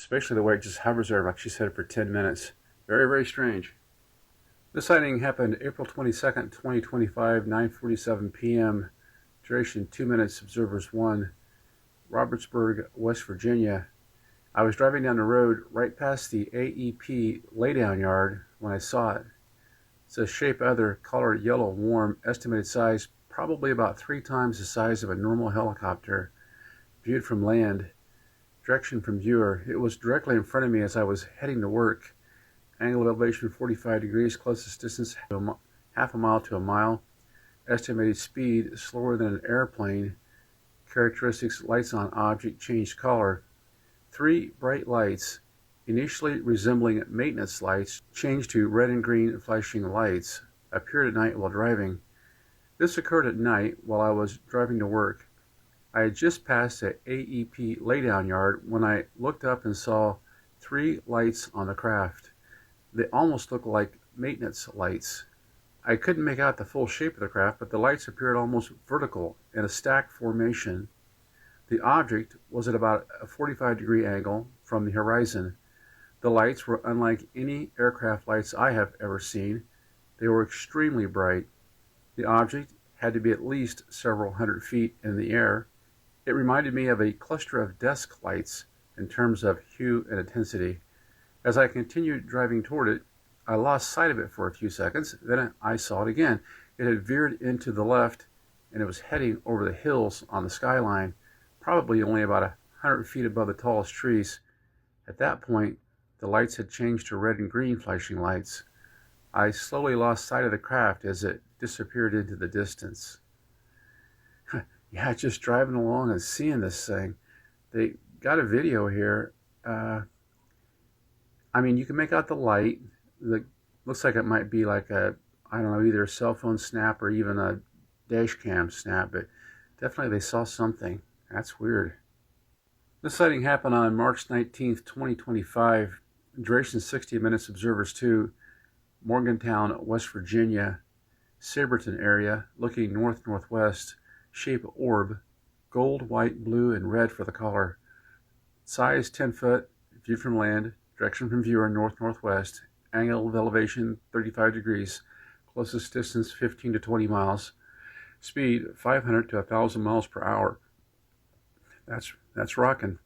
especially the way it just hovers there, like she said, for 10 minutes. Very, very strange. This sighting happened April 22nd, 2025, 9:47 p.m. Duration 2 minutes. Observers 1. Robertsburg, West Virginia. I was driving down the road right past the AEP laydown yard when I saw it. It's a shape other, color yellow, warm, estimated size probably about 3 times the size of a normal helicopter. Viewed from land. Direction from viewer. It was directly in front of me as I was heading to work. Angle of elevation 45 degrees, closest distance half a mile to a mile. Estimated speed slower than an airplane. Characteristics: lights on object changed color. 3 bright lights, initially resembling maintenance lights, changed to red and green flashing lights, appeared at night while driving. This occurred at night while I was driving to work. I had just passed the AEP laydown yard when I looked up and saw 3 lights on the craft. They almost looked like maintenance lights. I couldn't make out the full shape of the craft, but the lights appeared almost vertical in a stacked formation. The object was at about a 45-degree angle from the horizon. The lights were unlike any aircraft lights I have ever seen. They were extremely bright. The object had to be at least several hundred feet in the air. It reminded me of a cluster of desk lights in terms of hue and intensity. As I continued driving toward it, I lost sight of it for a few seconds. Then I saw it again. It had veered into the left, and it was heading over the hills on the skyline, probably only about 100 feet above the tallest trees. At that point, the lights had changed to red and green flashing lights. I slowly lost sight of the craft as it disappeared into the distance. Yeah, just driving along and seeing this thing. They got a video here. I mean, you can make out the light. That looks like it might be like a, I don't know, either a cell phone snap or even a dash cam snap, but definitely they saw something. That's weird. This sighting happened on March 19th, 2025. Duration 60 minutes. Observers 2. Morgantown, West Virginia. Saberton area, looking north-northwest. Shape orb. Gold, white, blue, and red for the color. Size 10 foot. Viewed from land. Direction from viewer north-northwest. Angle of elevation 35 degrees. Closest distance 15 to 20 miles. Speed 500 to 1,000 miles per hour. That's rocking.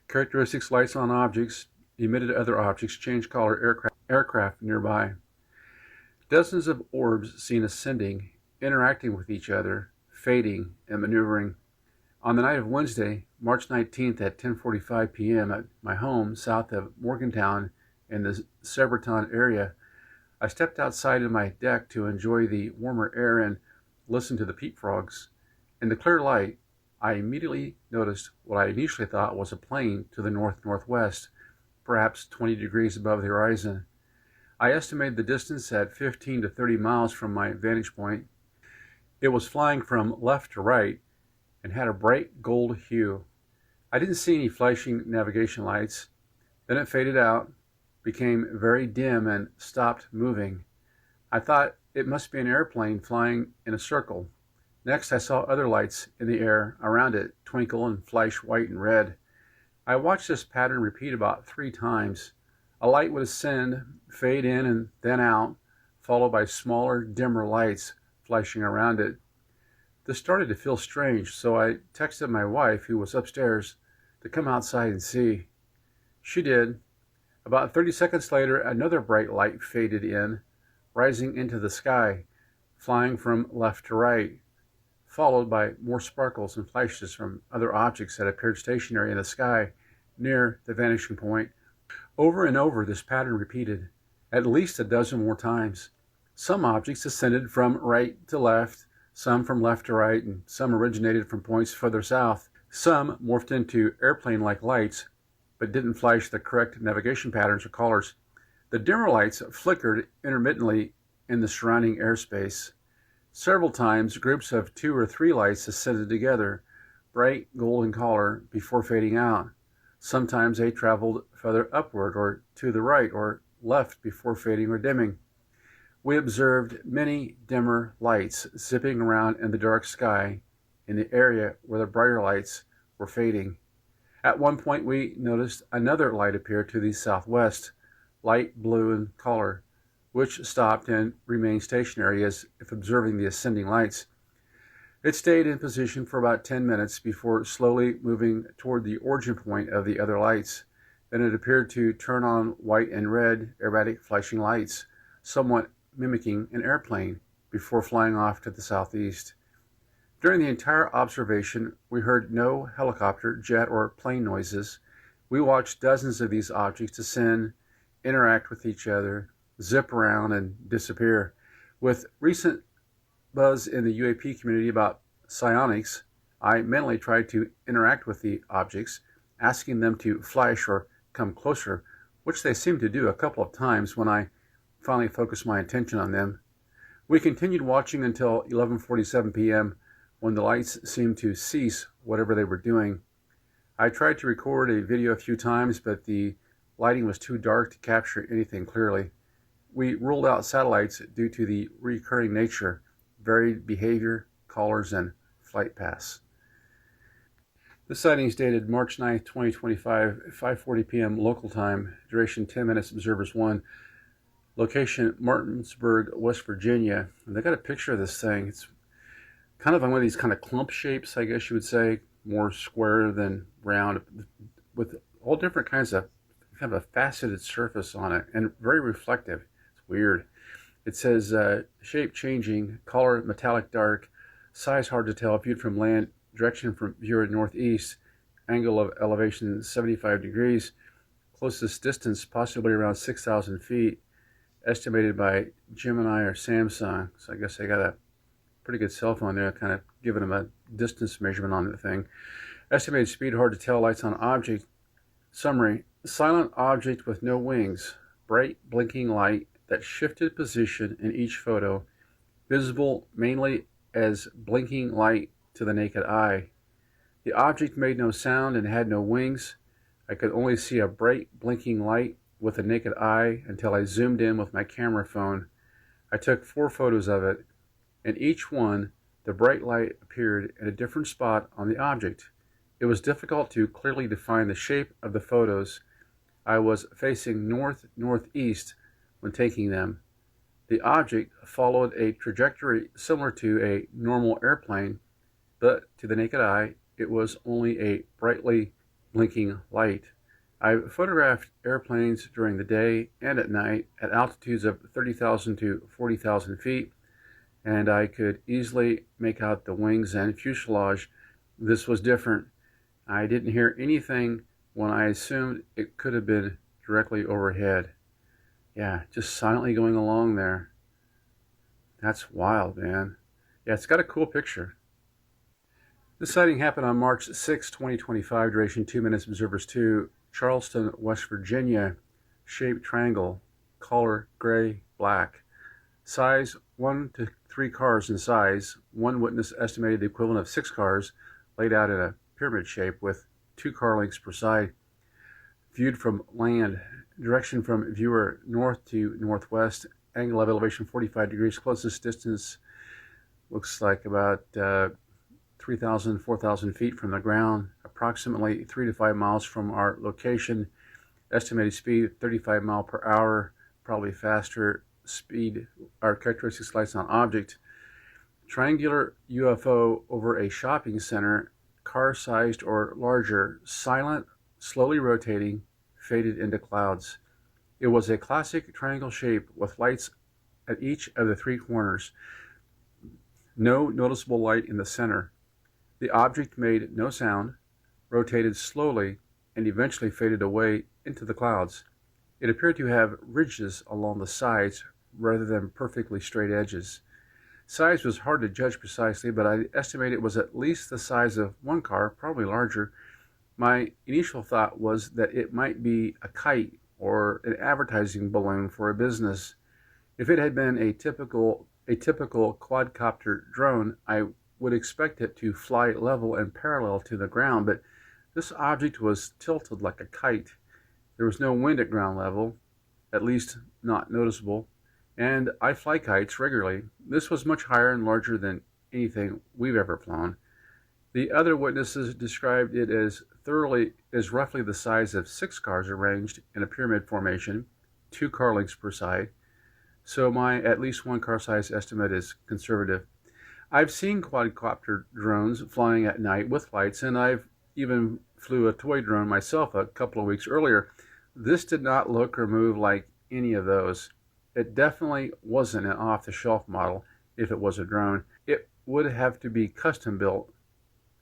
Characteristics: lights on objects, emitted other objects, change color, aircraft nearby. Dozens of orbs seen ascending, interacting with each other, fading, and maneuvering. On the night of Wednesday, March 19th at 10:45 p.m. at my home south of Morgantown in the Saberton area, I stepped outside on my deck to enjoy the warmer air and listen to the peep frogs. In the clear light, I immediately noticed what I initially thought was a plane to the north-northwest, perhaps 20 degrees above the horizon. I estimated the distance at 15 to 30 miles from my vantage point. It was flying from left to right and had a bright gold hue. I didn't see any flashing navigation lights. Then it faded out, became very dim, and stopped moving. I thought it must be an airplane flying in a circle. Next, I saw other lights in the air around it twinkle and flash white and red. I watched this pattern repeat about 3 times. A light would ascend, fade in and then out, followed by smaller, dimmer lights flashing around it. This started to feel strange, so I texted my wife, who was upstairs, to come outside and see. She did. About 30 seconds later, another bright light faded in, rising into the sky, flying from left to right, followed by more sparkles and flashes from other objects that appeared stationary in the sky near the vanishing point. Over and over, this pattern repeated, at least a dozen more times. Some objects ascended from right to left, some from left to right, and some originated from points further south. Some morphed into airplane-like lights, but didn't flash the correct navigation patterns or colors. The dimmer lights flickered intermittently in the surrounding airspace. Several times, groups of 2 or 3 lights ascended together, bright golden color, before fading out. Sometimes they traveled further upward or to the right or left before fading or dimming. We observed many dimmer lights zipping around in the dark sky in the area where the brighter lights were fading. At one point, we noticed another light appear to the southwest, light blue in color, which stopped and remained stationary as if observing the ascending lights. It stayed in position for about 10 minutes before slowly moving toward the origin point of the other lights. Then it appeared to turn on white and red erratic flashing lights, somewhat mimicking an airplane, before flying off to the southeast. During the entire observation, we heard no helicopter, jet, or plane noises. We watched dozens of these objects descend, interact with each other, zip around, and disappear. With recent buzz in the UAP community about psionics, I mentally tried to interact with the objects, asking them to flash or come closer, which they seemed to do a couple of times when I finally focused my attention on them. We continued watching until 11:47 p.m. when the lights seemed to cease whatever they were doing. I tried to record a video a few times, but the lighting was too dark to capture anything clearly. We ruled out satellites due to the recurring nature, varied behavior, colors, and flight paths. This sighting is dated March 9th, 2025, 5:40 p.m. local time, duration 10 minutes, observers 1, location Martinsburg, West Virginia. And they got a picture of this thing. It's kind of on one of these kind of clump shapes, I guess you would say, more square than round, with all different kinds of kind of a faceted surface on it, and very reflective. It's weird. It says shape changing, color metallic dark, size hard to tell, viewed from land, direction from viewer northeast, angle of elevation 75 degrees, closest distance possibly around 6,000 feet, estimated by Gemini or Samsung. So I guess they got a pretty good cell phone there, kind of giving them a distance measurement on the thing. Estimated speed hard to tell, lights on object. Summary: silent object with no wings, bright blinking light that shifted position in each photo, visible mainly as blinking light to the naked eye. The object made no sound and had no wings. I could only see a bright blinking light with the naked eye until I zoomed in with my camera phone. I took 4 photos of it. In each one, the bright light appeared in a different spot on the object. It was difficult to clearly define the shape of the photos. I was facing north-northeast when taking them. The object followed a trajectory similar to a normal airplane, but to the naked eye, it was only a brightly blinking light. I photographed airplanes during the day and at night at altitudes of 30,000 to 40,000 feet, and I could easily make out the wings and fuselage. This was different. I didn't hear anything when I assumed it could have been directly overhead. Yeah, just silently going along there. That's wild, man. Yeah, it's got a cool picture. This sighting happened on March 6, 2025, duration 2 minutes, observers 2, Charleston, West Virginia, shaped triangle, color gray, black. Size 1 to 3 cars in size. One witness estimated the equivalent of 6 cars laid out in a pyramid shape with 2 car lengths per side. Viewed from land, direction from viewer north to northwest, angle of elevation 45 degrees, closest distance looks like about 3,000, 4,000 feet from the ground, approximately 3 to 5 miles from our location. Estimated speed 35 miles per hour, probably faster. Speed, our characteristics, lights on object. Triangular UFO over a shopping center, car-sized or larger, silent, slowly rotating, faded into clouds. It was a classic triangle shape with lights at each of the 3 corners. No noticeable light in the center. The object made no sound, rotated slowly, and eventually faded away into the clouds. It appeared to have ridges along the sides rather than perfectly straight edges. Size was hard to judge precisely, but I estimate it was at least the size of 1 car, probably larger. My initial thought was that it might be a kite or an advertising balloon for a business. If it had been a typical quadcopter drone, I would expect it to fly level and parallel to the ground, but this object was tilted like a kite. There was no wind at ground level, at least not noticeable, and I fly kites regularly. This was much higher and larger than anything we've ever flown. The other witnesses described it as roughly the size of 6 cars arranged in a pyramid formation, 2 car lengths per side. So my at least 1 car size estimate is conservative. I've seen quadcopter drones flying at night with lights, and I've even flew a toy drone myself a couple of weeks earlier. This did not look or move like any of those. It definitely wasn't an off-the-shelf model if it was a drone. It would have to be custom built,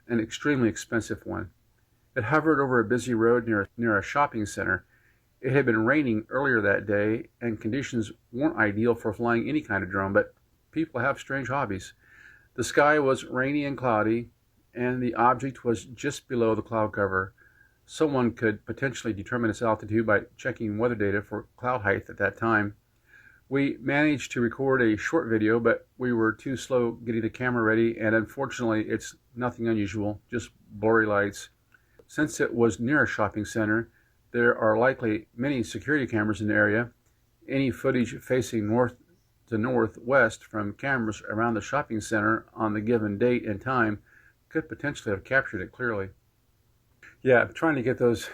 an extremely expensive one. It hovered over a busy road near a shopping center. It had been raining earlier that day, and conditions weren't ideal for flying any kind of drone, but people have strange hobbies. The sky was rainy and cloudy, and the object was just below the cloud cover. Someone could potentially determine its altitude by checking weather data for cloud height at that time. We managed to record a short video, but we were too slow getting the camera ready, and unfortunately it's nothing unusual, just blurry lights. Since it was near a shopping center, there are likely many security cameras in the area. Any footage facing north to northwest from cameras around the shopping center on the given date and time could potentially have captured it clearly. Yeah, trying to get those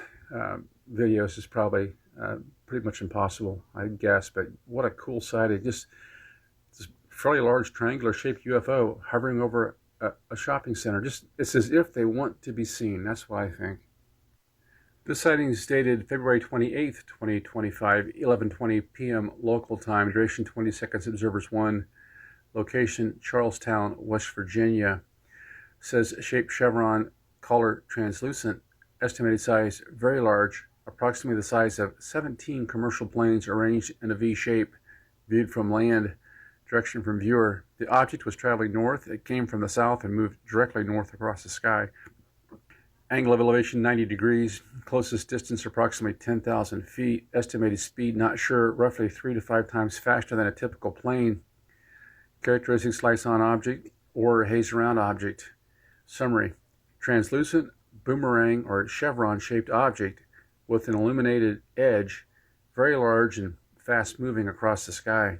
videos is probably pretty much impossible, I guess, but what a cool sight. Just this fairly large triangular shaped UFO hovering over a shopping center. It's as if they want to be seen. That's what I think. This sighting is dated February 28th, 2025, 11:20 p.m. local time, duration 20 seconds, observers 1, location Charlestown, West Virginia. Says shape chevron, color translucent, estimated size very large, approximately the size of 17 commercial planes arranged in a V shape, viewed from land, direction from viewer. The object was traveling north. It came from the south and moved directly north across the sky. Angle of elevation 90 degrees, closest distance approximately 10,000 feet, estimated speed not sure, roughly 3 to 5 times faster than a typical plane. Characteristics: lights on object or haze around object. Summary: translucent, boomerang or chevron shaped object with an illuminated edge, very large and fast moving across the sky.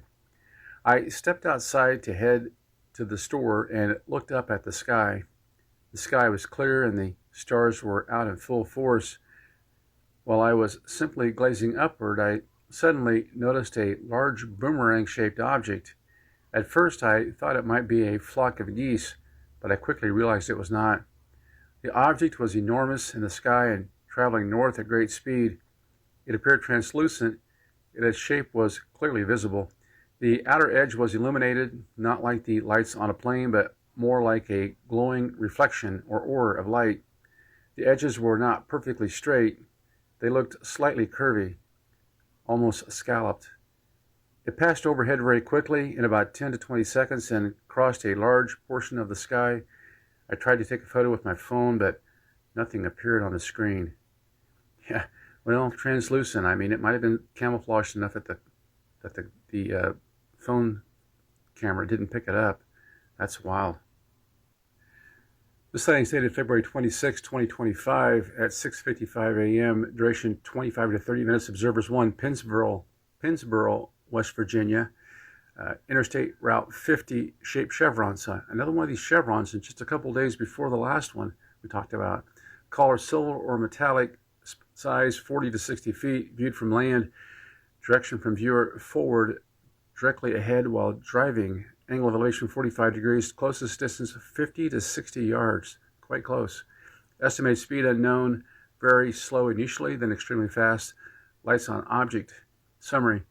I stepped outside to head to the store and looked up at the sky. The sky was clear and the stars were out in full force. While I was simply glazing upward, I suddenly noticed a large boomerang-shaped object. At first, I thought it might be a flock of geese, but I quickly realized it was not. The object was enormous in the sky and traveling north at great speed. It appeared translucent, yet its shape was clearly visible. The outer edge was illuminated, not like the lights on a plane, but more like a glowing reflection or aura of light. The edges were not perfectly straight. They looked slightly curvy, almost scalloped. It passed overhead very quickly in about 10 to 20 seconds and crossed a large portion of the sky. I tried to take a photo with my phone, but nothing appeared on the screen. Yeah, well, translucent. I mean, it might have been camouflaged enough that the phone camera didn't pick it up. That's wild. This sighting is dated February 26, 2025 at 6:55 a.m. Duration 25 to 30 minutes. Observers 1, Pennsboro, West Virginia. Interstate Route 50 shaped chevron sign. Another one of these chevrons in just a couple days before the last one we talked about. Color silver or metallic, size 40 to 60 feet, viewed from land, direction from viewer forward, directly ahead while driving. Angle of elevation 45 degrees, closest distance 50 to 60 yards, quite close. Estimated speed unknown, very slow initially, then extremely fast. Lights on object. Summary: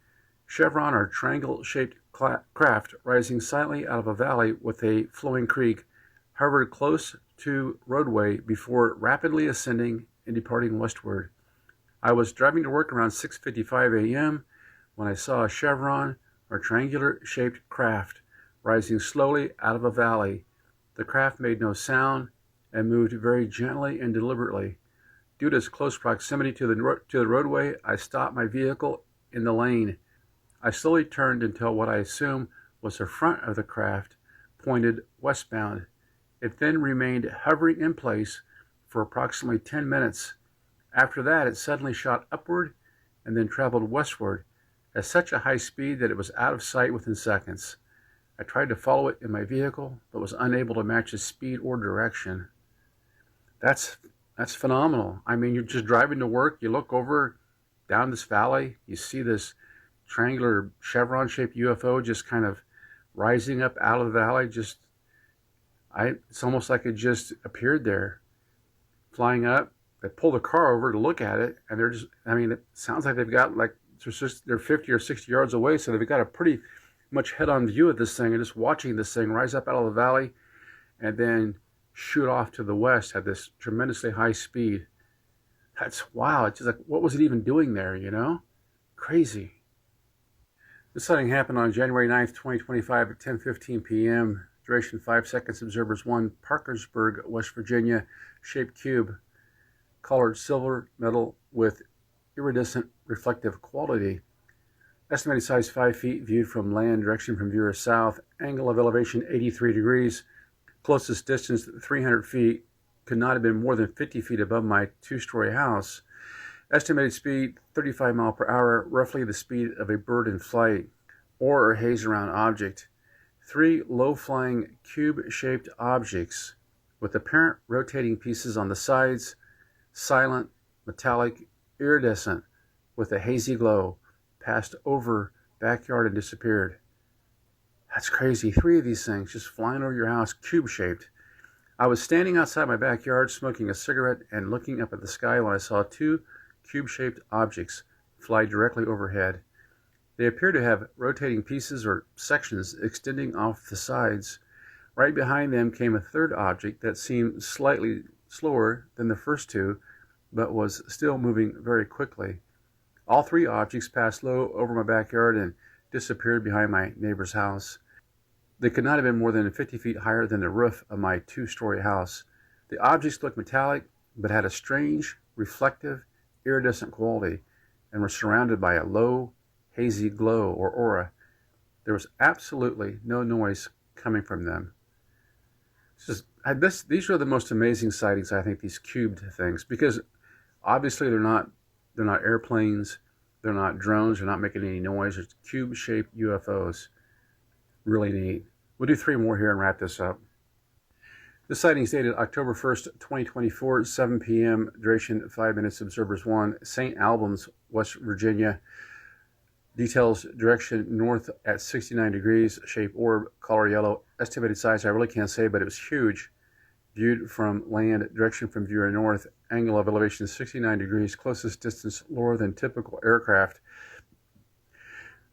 chevron or triangle-shaped craft rising silently out of a valley with a flowing creek, hovered close to roadway before rapidly ascending and departing westward. I was driving to work around 6:55 a.m. when I saw a chevron or triangular-shaped craft rising slowly out of a valley. The craft made no sound and moved very gently and deliberately. Due to its close proximity to the roadway, I stopped my vehicle in the lane. I slowly turned until what I assumed was the front of the craft pointed westbound. It then remained hovering in place for approximately 10 minutes. After that, it suddenly shot upward and then traveled westward at such a high speed that it was out of sight within seconds. I tried to follow it in my vehicle, but was unable to match its speed or direction. That's that's phenomenal. I mean, you're just driving to work, you look over down this valley, you see this triangular chevron-shaped UFO just kind of rising up out of the valley. It's almost like it just appeared there, flying up. They pull the car over to look at it, and they're just, I mean, it sounds like they've got like, they're 50 or 60 yards away, so they've got a pretty much head-on view of this thing, and just watching this thing rise up out of the valley and then shoot off to the west at this tremendously high speed. That's wow. It's just like, what was it even doing there, you know? Crazy. This sighting happened on January 9th, 2025 at 10:15 p.m. Duration 5 seconds. Observers 1, Parkersburg, West Virginia. Shaped cube, colored silver metal with iridescent reflective quality. Estimated size 5 feet, viewed from land, direction from viewer south. Angle of elevation 83 degrees. Closest distance 300 feet. Could not have been more than 50 feet above my two-story house. Estimated speed 35 miles per hour, roughly the speed of a bird in flight or a haze-around object. 3 low-flying cube-shaped objects with apparent rotating pieces on the sides, silent, metallic, iridescent, with a hazy glow, passed over backyard and disappeared. That's crazy. 3 of these things just flying over your house, cube-shaped. I was standing outside my backyard smoking a cigarette and looking up at the sky when I saw 2 cube-shaped objects fly directly overhead. They appear to have rotating pieces or sections extending off the sides. Right behind them came a third object that seemed slightly slower than the first 2, but was still moving very quickly. All 3 objects passed low over my backyard and disappeared behind my neighbor's house. They could not have been more than 50 feet higher than the roof of my two-story house. The objects looked metallic, but had a strange, reflective, iridescent quality, and were surrounded by a low, hazy glow or aura. There was absolutely no noise coming from them. These are the most amazing sightings, I think, these cubed things, because obviously they're not airplanes, they're not drones, they're not making any noise. It's cube-shaped UFOs. Really neat. We'll do 3 more here and wrap this up. This sighting is dated October 1st, 2024, 7 p.m. Duration 5 minutes. Observers 1, St. Albans, West Virginia. Details: direction north at 69 degrees. Shape orb, color yellow. Estimated size I really can't say, but it was huge. Viewed from land, direction from viewer north. Angle of elevation 69 degrees. Closest distance lower than typical aircraft.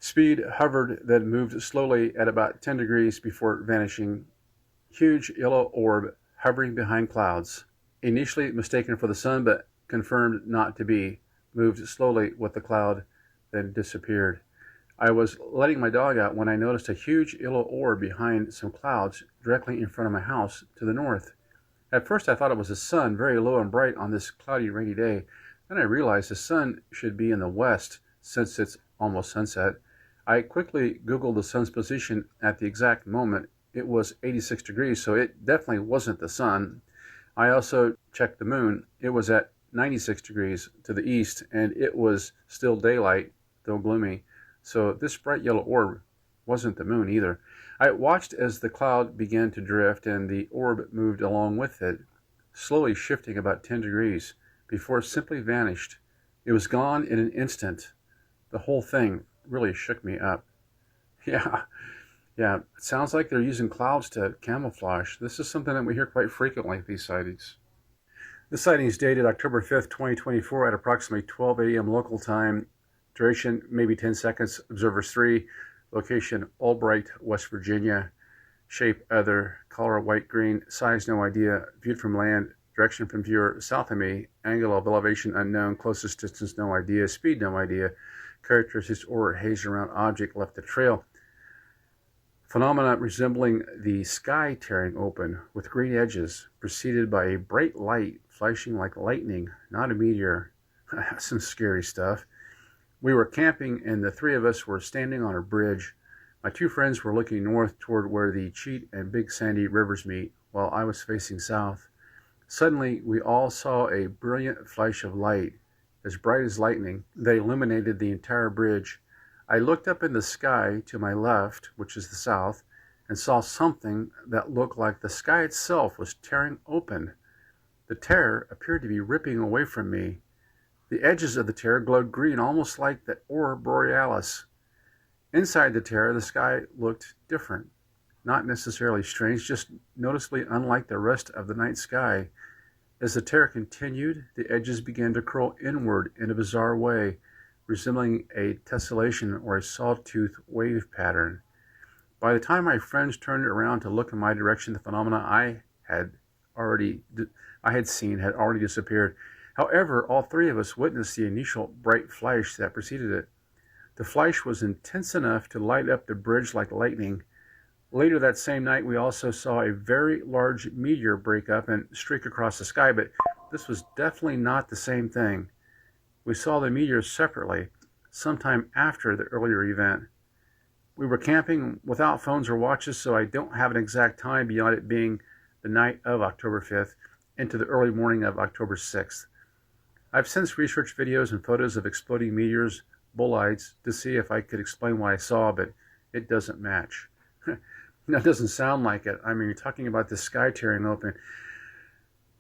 Speed hovered, then moved slowly at about 10 degrees before vanishing. Huge yellow orb hovering behind clouds. Initially mistaken for the sun, but confirmed not to be. Moved slowly with the cloud, then disappeared. I was letting my dog out when I noticed a huge yellow orb behind some clouds directly in front of my house to the north. At first I thought it was the sun, very low and bright on this cloudy, rainy day. Then I realized the sun should be in the west since it's almost sunset. I quickly Googled the sun's position at the exact moment. It was 86 degrees, so it definitely wasn't the sun. I also checked the moon. It was at 96 degrees to the east, and it was still daylight, though gloomy. So this bright yellow orb wasn't the moon either. I watched as the cloud began to drift, and the orb moved along with it, slowly shifting about 10 degrees, before it simply vanished. It was gone in an instant. The whole thing really shook me up. Yeah, it sounds like they're using clouds to camouflage. This is something that we hear quite frequently, these sightings. This sighting is dated October 5th, 2024 at approximately 12 a.m. local time. Duration, maybe 10 seconds. Observers 3. Location, Albright, West Virginia. Shape, other. Color, white-green. Size, no idea. Viewed from land. Direction from viewer, south of me. Angle of elevation, unknown. Closest distance, no idea. Speed, no idea. Characteristics or haze-around object left the trail. Phenomena resembling the sky tearing open with green edges, preceded by a bright light flashing like lightning, not a meteor. Some scary stuff. We were camping, and the 3 of us were standing on a bridge. My 2 friends were looking north toward where the Cheat and Big Sandy rivers meet, while I was facing south. Suddenly, we all saw a brilliant flash of light, as bright as lightning, that illuminated the entire bridge. I looked up in the sky to my left, which is the south, and saw something that looked like the sky itself was tearing open. The terror appeared to be ripping away from me. The edges of the terror glowed green, almost like the aurora borealis. Inside the terror, the sky looked different. Not necessarily strange, just noticeably unlike the rest of the night sky. As the terror continued, the edges began to curl inward in a bizarre way, resembling a tessellation or a sawtooth wave pattern. By the time my friends turned around to look in my direction, the phenomena already I had seen had already disappeared. However, all three of us witnessed the initial bright flash that preceded it. The flash was intense enough to light up the bridge like lightning. Later that same night, we also saw a very large meteor break up and streak across the sky, but this was definitely not the same thing. We saw the meteors separately, sometime after the earlier event. We were camping without phones or watches, so I don't have an exact time beyond it being the night of October 5th into the early morning of October 6th. I've since researched videos and photos of exploding meteors, bolides, to see if I could explain what I saw, but it doesn't match. That doesn't sound like it. I mean, you're talking about the sky tearing open.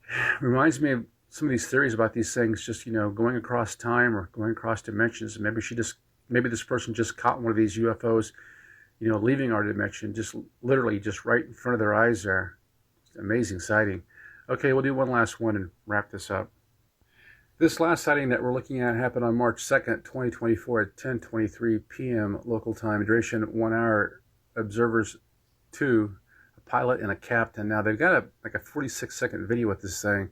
It reminds me of some of these theories about these things just, going across time or going across dimensions. Maybe this person just caught one of these UFOs, leaving our dimension, just literally just right in front of their eyes there. Amazing sighting. Okay, we'll do one last one and wrap this up. This last sighting that we're looking at happened on March 2nd, 2024 at 10:23 p.m. local time. Duration 1 hour. Observers 2, a pilot and a captain. Now they've got a 46-second video with this thing.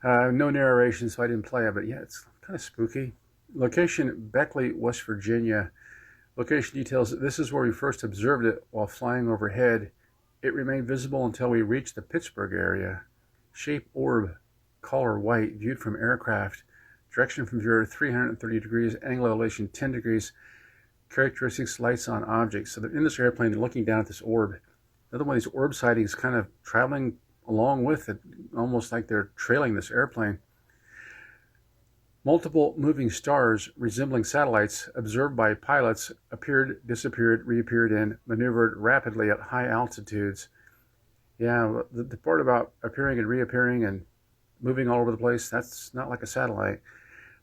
No narration, so I didn't play it, but yeah, it's kind of spooky. Location, Beckley, West Virginia. Location details, this is where we first observed it while flying overhead. It remained visible until we reached the Pittsburgh area. Shape orb, color white, viewed from aircraft. Direction from viewer 330 degrees, angle elevation 10 degrees. Characteristics, lights on objects. So they're in this airplane, they're looking down at this orb. Another one of these orb sightings kind of traveling along with it, almost like they're trailing this airplane. Multiple moving stars resembling satellites observed by pilots appeared, disappeared, reappeared, and maneuvered rapidly at high altitudes. Yeah, the part about appearing and reappearing and moving all over the place, that's not like a satellite.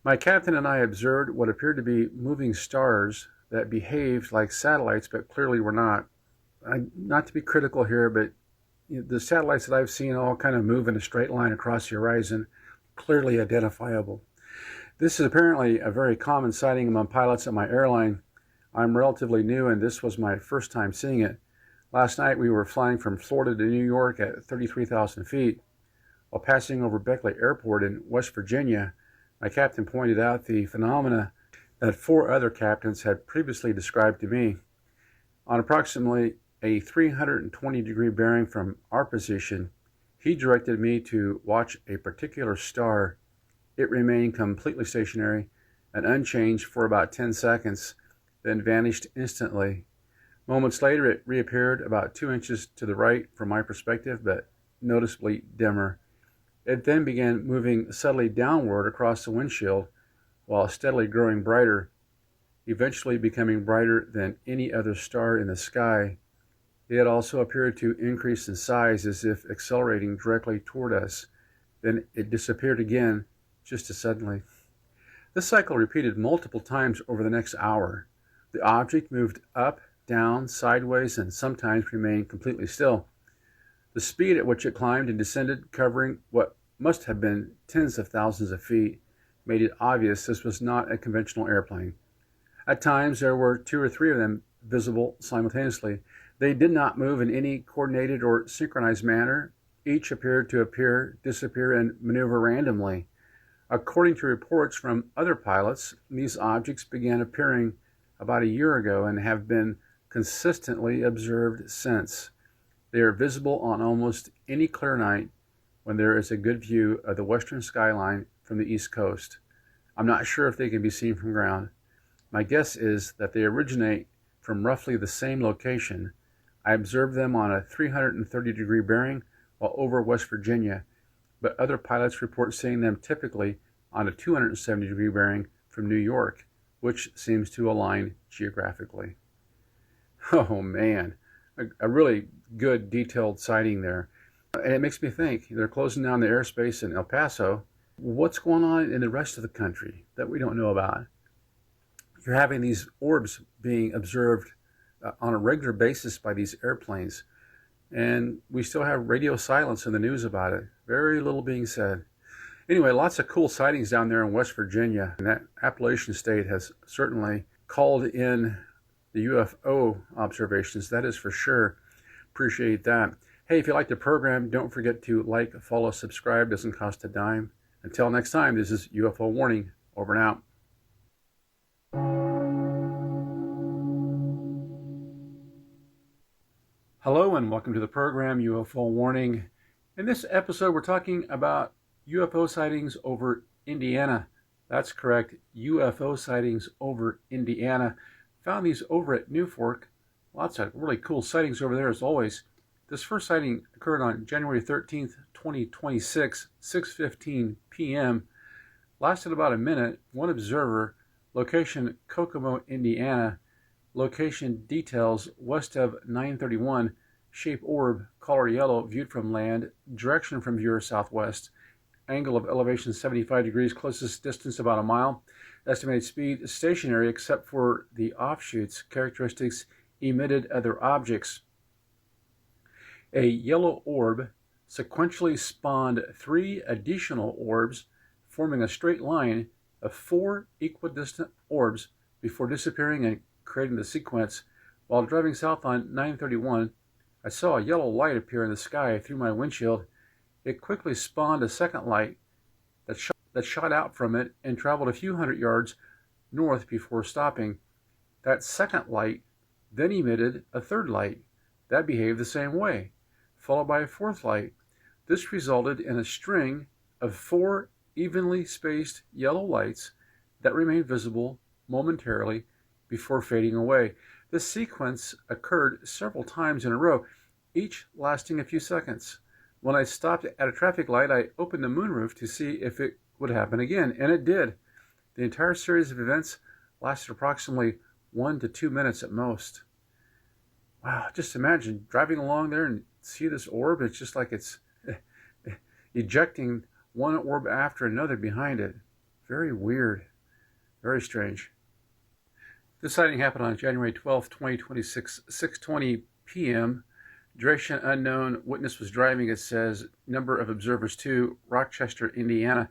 My captain and I observed what appeared to be moving stars that behaved like satellites, but clearly were not. Not to be critical here, but the satellites that I've seen all kind of move in a straight line across the horizon, clearly identifiable. This is apparently a very common sighting among pilots at my airline. I'm relatively new, and this was my first time seeing it. Last night, we were flying from Florida to New York at 33,000 feet. While passing over Beckley Airport in West Virginia, my captain pointed out the phenomena that 4 other captains had previously described to me. On approximately a 320-degree bearing from our position, he directed me to watch a particular star. It remained completely stationary and unchanged for about 10 seconds, then vanished instantly. Moments later, it reappeared about 2 inches to the right from my perspective, but noticeably dimmer. It then began moving subtly downward across the windshield while steadily growing brighter, eventually becoming brighter than any other star in the sky. It also appeared to increase in size as if accelerating directly toward us. Then it disappeared again, just as suddenly. This cycle repeated multiple times over the next hour. The object moved up, down, sideways, and sometimes remained completely still. The speed at which it climbed and descended, covering what must have been tens of thousands of feet, made it obvious this was not a conventional airplane. At times, there were 2 or 3 of them visible simultaneously. They did not move in any coordinated or synchronized manner. Each appeared to appear, disappear, and maneuver randomly. According to reports from other pilots, these objects began appearing about a year ago and have been consistently observed since. They are visible on almost any clear night when there is a good view of the western skyline from the East Coast. I'm not sure if they can be seen from ground. My guess is that they originate from roughly the same location. I observed them on a 330-degree bearing while over West Virginia, but other pilots report seeing them typically on a 270-degree bearing from New York, which seems to align geographically. Oh man, a really good detailed sighting there. And it makes me think, they're closing down the airspace in El Paso. What's going on in the rest of the country that we don't know about? You're having these orbs being observed on a regular basis by these airplanes, and we still have radio silence in the news about it. Very little being said. Anyway, lots of cool sightings down there in West Virginia, and that Appalachian state has certainly called in the UFO observations, that is for sure. Appreciate that. Hey, if you like the program, don't forget to like, follow, subscribe. Doesn't cost a dime. Until next time, this is UFO Warning. Over and out. Hello and welcome to the program UFO Warning. In this episode, we're talking about UFO sightings over Indiana. That's correct, UFO sightings over Indiana. Found these over at Newfork. Lots of really cool sightings over there as always. This first sighting occurred on January 13th, 2026, 6:15 p.m. Lasted about a minute. One observer, location Kokomo, Indiana. Location details west of 931. Shape orb, color yellow, viewed from land. Direction from viewer southwest. Angle of elevation 75 degrees. Closest distance about a mile. Estimated speed stationary except for the offshoots. Characteristics emitted other objects. A yellow orb sequentially spawned 3 additional orbs, forming a straight line of 4 equidistant orbs before disappearing and creating the sequence. While driving south on 931, I saw a yellow light appear in the sky through my windshield. It quickly spawned a second light that shot out from it and traveled a few hundred yards north before stopping. That second light then emitted a third light that behaved the same way, followed by a fourth light. This resulted in a string of 4 evenly spaced yellow lights that remained visible momentarily before fading away. This sequence occurred several times in a row, each lasting a few seconds. When I stopped at a traffic light, I opened the moonroof to see if it would happen again, and it did. The entire series of events lasted approximately 1 to 2 minutes at most. Wow, just imagine driving along there and see this orb. It's just like it's ejecting one orb after another behind it. Very weird. Very strange. This sighting happened on January 12th, 2026, 6:20 p.m. Duration unknown. Witness was driving, it says. Number of observers 2, Rochester, Indiana.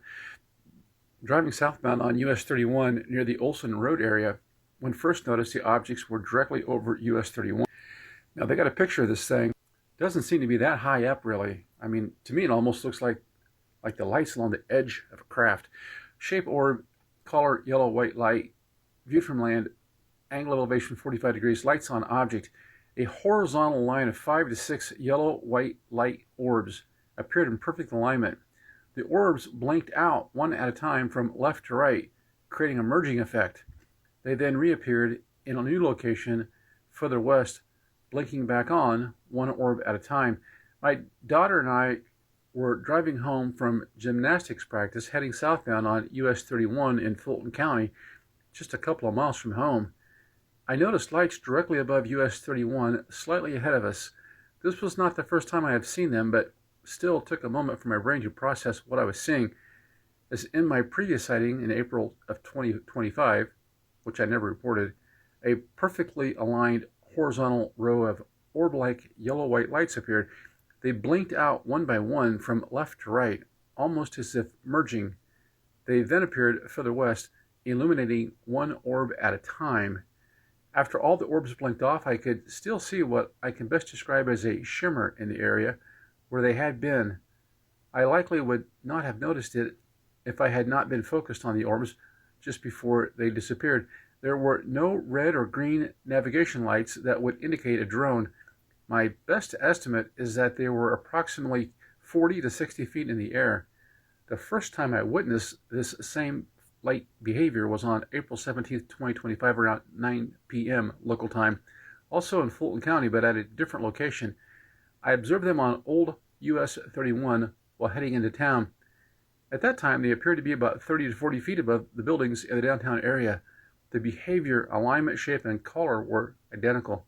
Driving southbound on US 31 near the Olson Road area. When first noticed, the objects were directly over US 31. Now they got a picture of this thing. Doesn't seem to be that high up, really. I mean, to me, it almost looks like the lights along the edge of a craft. Shape orb, color yellow, white light, viewed from land, angle of elevation 45 degrees, lights on object. A horizontal line of 5 to 6 yellow, white light orbs appeared in perfect alignment. The orbs blinked out one at a time from left to right, creating a merging effect. They then reappeared in a new location further west, blinking back on, one orb at a time. My daughter and I were driving home from gymnastics practice, heading southbound on US 31 in Fulton County, just a couple of miles from home. I noticed lights directly above US 31, slightly ahead of us. This was not the first time I have seen them, but still took a moment for my brain to process what I was seeing. As in my previous sighting in April of 2025, which I never reported, a perfectly aligned horizontal row of orb-like yellow-white lights appeared. They blinked out one by one from left to right, almost as if merging. They then appeared further west, illuminating one orb at a time. After all the orbs blinked off, I could still see what I can best describe as a shimmer in the area where they had been. I likely would not have noticed it if I had not been focused on the orbs just before they disappeared. There were no red or green navigation lights that would indicate a drone. My best estimate is that they were approximately 40 to 60 feet in the air. The first time I witnessed this same light behavior was on April 17th, 2025, around 9 p.m. local time, also in Fulton County, but at a different location. I observed them on Old US 31 while heading into town. At that time, they appeared to be about 30 to 40 feet above the buildings in the downtown area. The behavior, alignment, shape, and color were identical.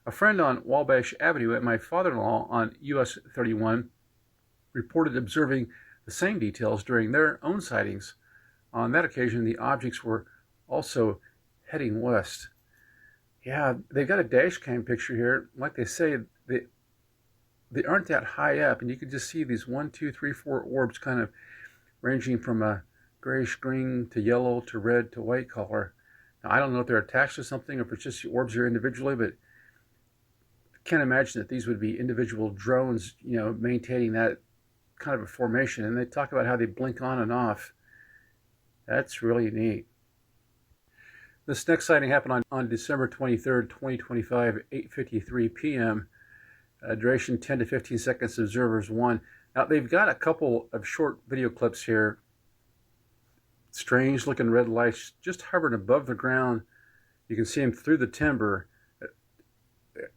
A friend on Wabash Avenue and my father-in-law on US 31 reported observing the same details during their own sightings. On that occasion, the objects were also heading west. Yeah, they've got a dash cam picture here. Like they say, they aren't that high up, and you can just see these 1, 2, 3, 4 orbs kind of ranging from a grayish green to yellow to red to white color. Now, I don't know if they're attached to something or if it's just the orbs here individually, but I can't imagine that these would be individual drones, maintaining that kind of a formation. And they talk about how they blink on and off. That's really neat. This next sighting happened on December 23rd, 2025, 8:53 p.m. Duration 10 to 15 seconds, observers 1. Now, they've got a couple of short video clips here. Strange looking red lights just hovering above the ground. You can see them through the timber.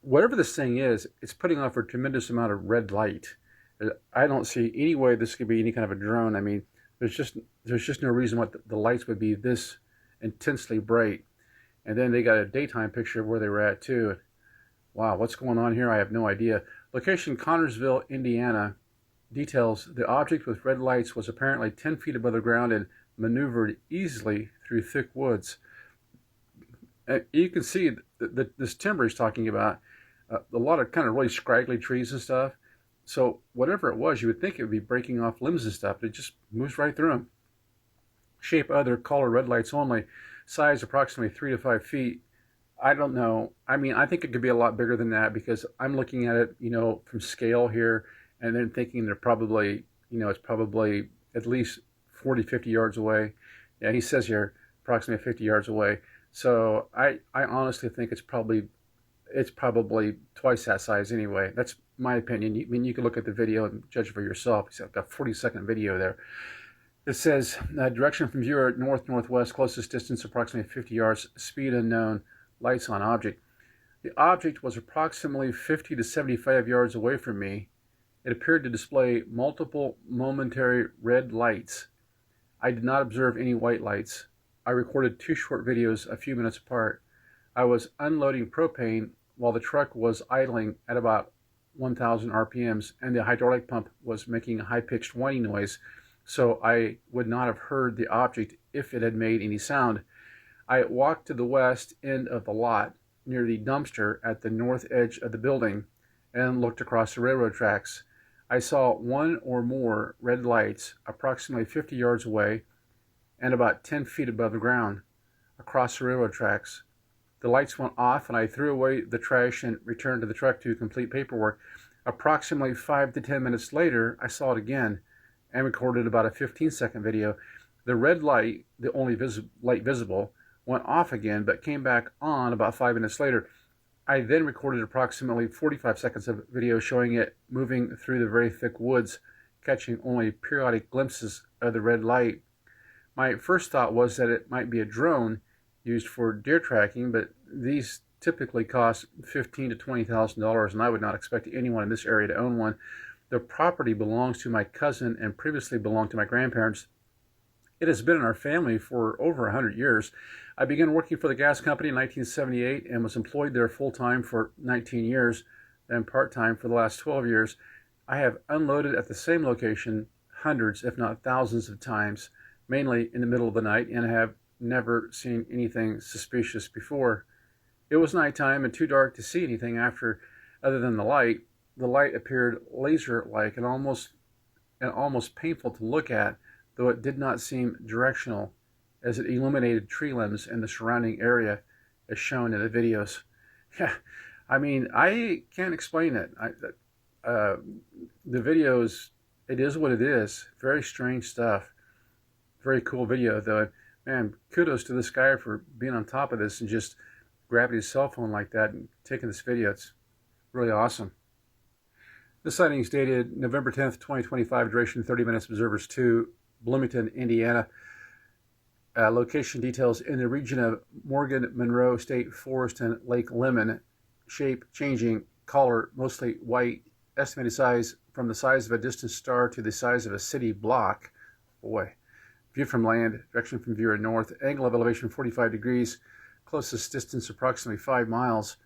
Whatever this thing is, it's putting off a tremendous amount of red light. I don't see any way this could be any kind of a drone. I mean, there's just no reason why the lights would be this intensely bright. And then they got a daytime picture of where they were at too. Wow, what's going on here? I have no idea. Location: Connersville, Indiana. Details: the object with red lights was apparently 10 feet above the ground and maneuvered easily through thick woods. You can see this timber he's talking about, a lot of kind of really scraggly trees and stuff. So whatever it was, you would think it would be breaking off limbs and stuff, but it just moves right through them. Shape: other, color red lights only. Size: approximately 3 to 5 feet. I don't know. I mean, I think it could be a lot bigger than that because I'm looking at it, from scale here, and then thinking they're probably, it's probably at least 40, 50 yards away. Yeah, he says here approximately 50 yards away. So I honestly think it's probably twice that size anyway. That's my opinion. I mean, you can look at the video and judge for yourself. It's got a 40-second video there. It says, direction from viewer: north-northwest, closest distance approximately 50 yards, speed unknown, lights on object. The object was approximately 50 to 75 yards away from me. It appeared to display multiple momentary red lights. I did not observe any white lights. I recorded 2 short videos a few minutes apart. I was unloading propane while the truck was idling at about 1,000 RPMs, and the hydraulic pump was making a high-pitched whining noise, so I would not have heard the object if it had made any sound. I walked to the west end of the lot near the dumpster at the north edge of the building and looked across the railroad tracks. I saw 1 or more red lights approximately 50 yards away and about 10 feet above the ground across the railroad tracks. The lights went off and I threw away the trash and returned to the truck to complete paperwork. Approximately 5 to 10 minutes later, I saw it again and recorded about a 15-second video. The red light, the only light visible, went off again but came back on about 5 minutes later. I then recorded approximately 45 seconds of video showing it moving through the very thick woods, catching only periodic glimpses of the red light. My first thought was that it might be a drone used for deer tracking, but these typically cost $15,000 to $20,000, and I would not expect anyone in this area to own one. The property belongs to my cousin and previously belonged to my grandparents. It has been in our family for over 100 years. I began working for the gas company in 1978 and was employed there full-time for 19 years, then part-time for the last 12 years. I have unloaded at the same location hundreds, if not thousands of times, mainly in the middle of the night, and have never seen anything suspicious before. It was nighttime and too dark to see anything other than the light. The light appeared laser-like and almost painful to look at, though it did not seem directional, as it illuminated tree limbs in the surrounding area, as shown in the videos. Yeah, I mean, I can't explain it. The videos, it is what it is. Very strange stuff. Very cool video, though. Man, kudos to this guy for being on top of this and just grabbing his cell phone like that and taking this video. It's really awesome. This sighting is dated November 10th, 2025, duration 30 minutes, observers 2, Bloomington, Indiana. Location details: in the region of Morgan Monroe State Forest and Lake Lemon. Shape changing, color mostly white, estimated size from the size of a distant star to the size of a city block. Boy. View from land, direction from viewer north, angle of elevation 45 degrees, closest distance approximately 5 miles.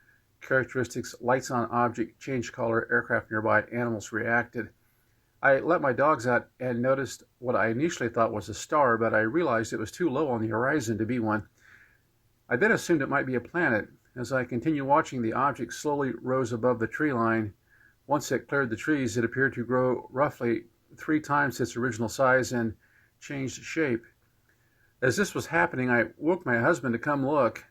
Characteristics: lights on object, change color, aircraft nearby, animals reacted. I let my dogs out and noticed what I initially thought was a star, but I realized it was too low on the horizon to be one. I then assumed it might be a planet. As I continued watching, the object slowly rose above the tree line. Once it cleared the trees, it appeared to grow roughly 3 times its original size and changed shape. As this was happening, I woke my husband to come look.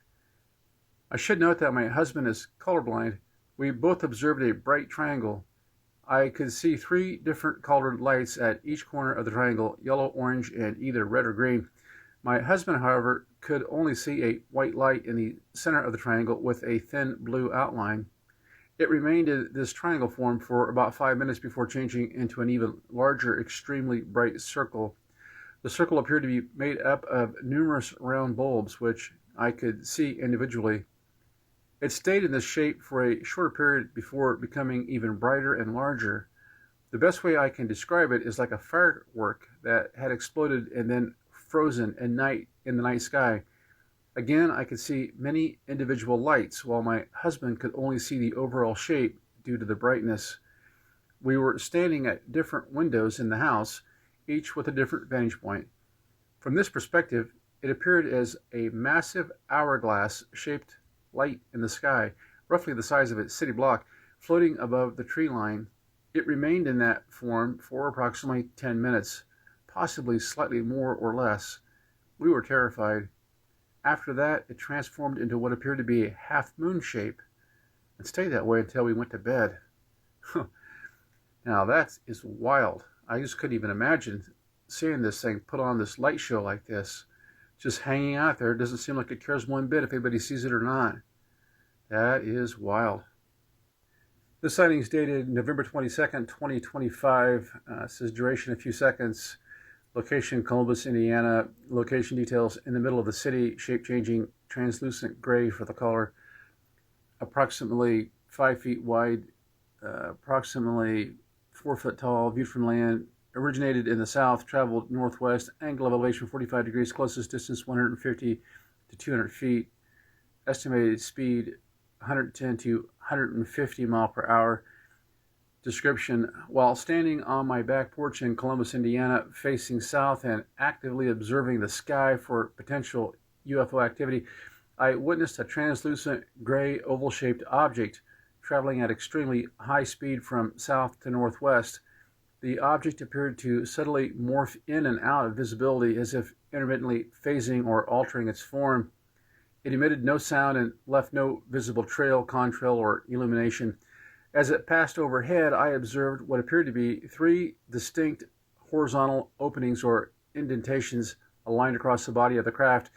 I should note that my husband is colorblind. We both observed a bright triangle. I could see 3 different colored lights at each corner of the triangle, yellow, orange, and either red or green. My husband, however, could only see a white light in the center of the triangle with a thin blue outline. It remained in this triangle form for about 5 minutes before changing into an even larger, extremely bright circle. The circle appeared to be made up of numerous round bulbs, which I could see individually. It stayed in this shape for a shorter period before becoming even brighter and larger. The best way I can describe it is like a firework that had exploded and then frozen in the night sky. Again, I could see many individual lights, while my husband could only see the overall shape due to the brightness. We were standing at different windows in the house, each with a different vantage point. From this perspective, it appeared as a massive hourglass-shaped light in the sky, roughly the size of a city block, floating above the tree line. It remained in that form for approximately 10 minutes, possibly slightly more or less. We were terrified. After that, it transformed into what appeared to be a half-moon shape and stayed that way until we went to bed. Now that is wild. I just couldn't even imagine seeing this thing put on this light show like this. Just hanging out there. It doesn't seem like it cares one bit if anybody sees it or not. That is wild. This sighting is dated November 22nd, 2025. Says duration a few seconds. Location Columbus, Indiana. Location details in the middle of the city. Shape changing, translucent gray for the color. Approximately 5 feet wide. Approximately 4 foot tall. Viewed from land. Originated in the south, traveled northwest, angle of elevation 45 degrees, closest distance 150 to 200 feet, estimated speed 110 to 150 mile per hour. Description: while standing on my back porch in Columbus, Indiana, facing south and actively observing the sky for potential UFO activity, I witnessed a translucent gray oval-shaped object traveling at extremely high speed from south to northwest. The object appeared to subtly morph in and out of visibility as if intermittently phasing or altering its form. It emitted no sound and left no visible trail, contrail, or illumination. As it passed overhead, I observed what appeared to be 3 distinct horizontal openings or indentations aligned across the body of the craft.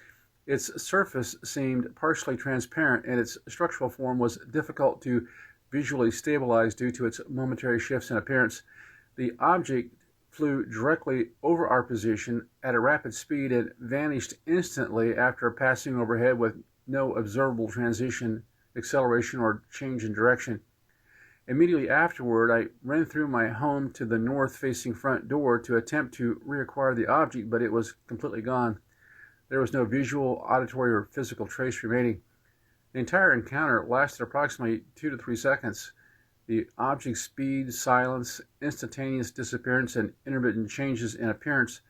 Its surface seemed partially transparent, and its structural form was difficult to visually stabilize due to its momentary shifts in appearance. The object flew directly over our position at a rapid speed and vanished instantly after passing overhead with no observable transition, acceleration, or change in direction. Immediately afterward, I ran through my home to the north-facing front door to attempt to reacquire the object, but it was completely gone. There was no visual, auditory, or physical trace remaining. The entire encounter lasted approximately 2 to 3 seconds. The object's speed, silence, instantaneous disappearance, and intermittent changes in appearance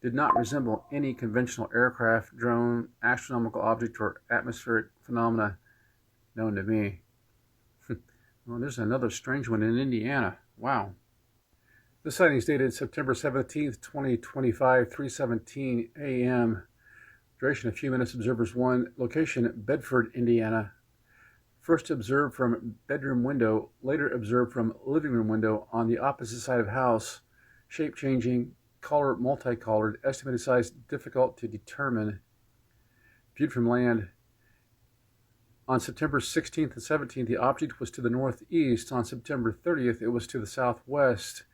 did not resemble any conventional aircraft, drone, astronomical object, or atmospheric phenomena known to me. Well, there's another strange one in Indiana. Wow. This sighting is dated September 17th, 2025, 3:17 a.m. Duration a few minutes. Observers 1. Location Bedford, Indiana. First observed from bedroom window, later observed from living room window on the opposite side of house. Shape changing, color multicolored, estimated size difficult to determine. Viewed from land. On September 16th and 17th, the object was to the northeast. On September 30th, it was to the southwest.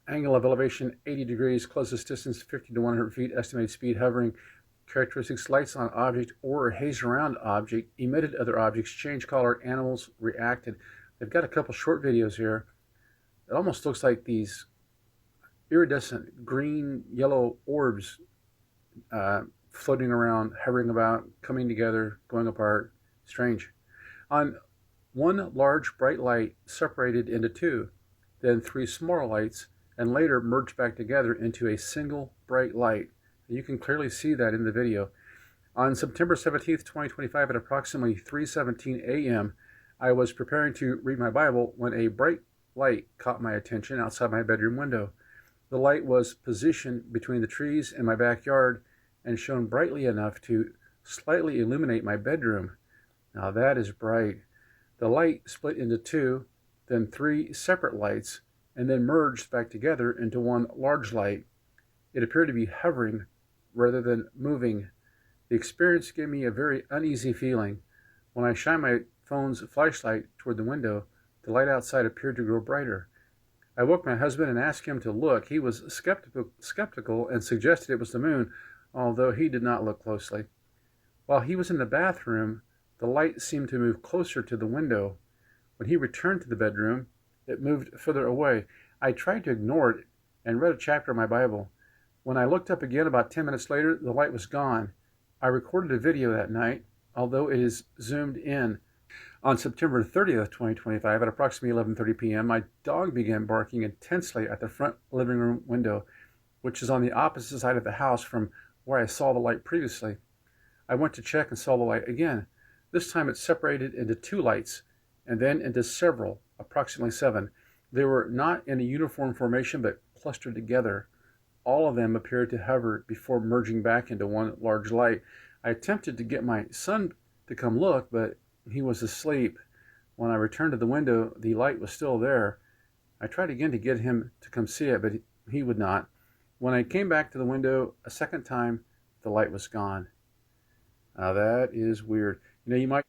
Angle of elevation 80 degrees, closest distance 50 to 100 feet, estimated speed hovering. Characteristics: lights on object or haze around object, emitted other objects, changed color, animals reacted. They've got a couple short videos here. It almost looks like these iridescent green, yellow orbs floating around, hovering about, coming together, going apart. Strange. On one large bright light separated into 2, then 3 smaller lights and later merged back together into a single bright light. You can clearly see that in the video. On September 17th, 2025, at approximately 3:17 a.m., I was preparing to read my Bible when a bright light caught my attention outside my bedroom window. The light was positioned between the trees in my backyard and shone brightly enough to slightly illuminate my bedroom. Now that is bright. The light split into two, then three separate lights, and then merged back together into one large light. It appeared to be hovering rather than moving. The experience gave me a very uneasy feeling. When I shined my phone's flashlight toward the window, the light outside appeared to grow brighter. I woke my husband and asked him to look. He was skeptical and suggested it was the moon, although he did not look closely. While he was in the bathroom, the light seemed to move closer to the window. When he returned to the bedroom, it moved further away. I tried to ignore it and read a chapter of my Bible. When I looked up again about 10 minutes later, the light was gone. I recorded a video that night, although it is zoomed in. On September 30th, 2025, at approximately 11:30 p.m., my dog began barking intensely at the front living room window, which is on the opposite side of the house from where I saw the light previously. I went to check and saw the light again. This time it separated into two lights, and then into several, approximately 7. They were not in a uniform formation, but clustered together. All of them appeared to hover before merging back into one large light. I attempted to get my son to come look, but he was asleep. When I returned to the window, the light was still there. I tried again to get him to come see it, but he would not. When I came back to the window a second time, the light was gone. Now that is weird. You might